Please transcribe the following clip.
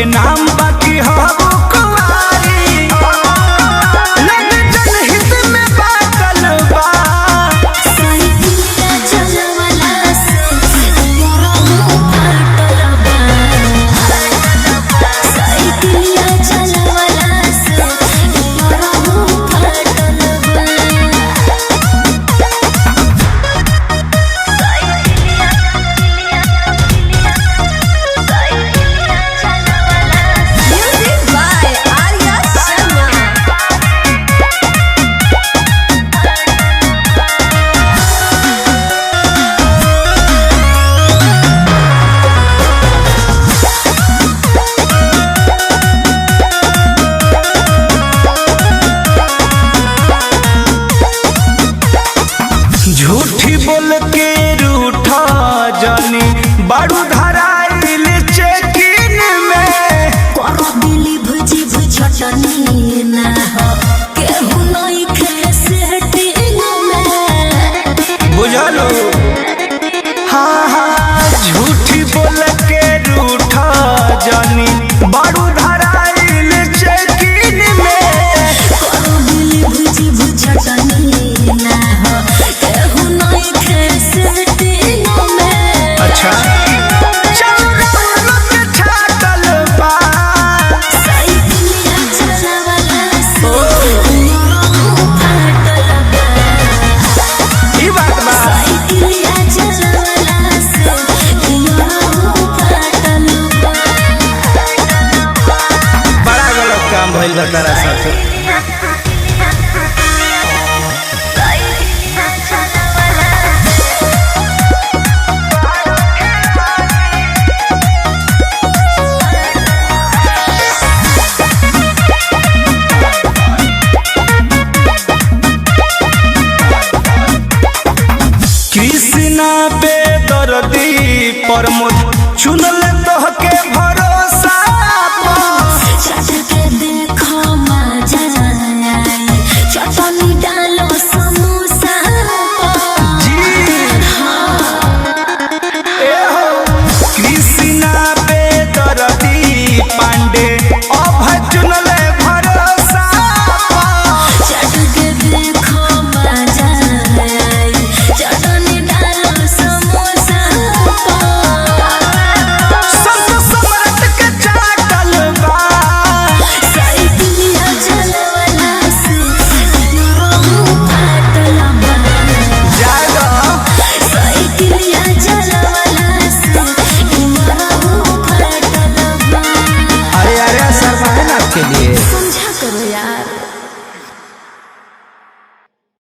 के नाम बाकी हबो कुंवारी लग जनहित में बाटल बा साइकिलिया चलवला से मोरा मुंह फाटल बा साइकिलिया चलवला से मोरा मुंह फाटल बा Music by Arya Sharma. झूठी बोल के रूठा जानी बारू धराइल चेकिन में करो दिली भुजी भुजटनी ना हो केहू नहीं खे सेटिंग में बुझलो हाँ हाँ झूठी बोल के रूठा जानी बारू धराइल चेकिन में करो दिली भुजी भुजटनी ना हो केहू नहीं खे सेटिंग में अच्छा चौरानों पे छातल बा साइकिलिया चलवला से मोरा मुंह फाटल बा ई बात बा साइकिलिया चलवला से मोरा मुंह फाटल बा बड़ा गलत काम भइल बा तारा साथे कृष्णा बेदर्दी प्रमोद चुनल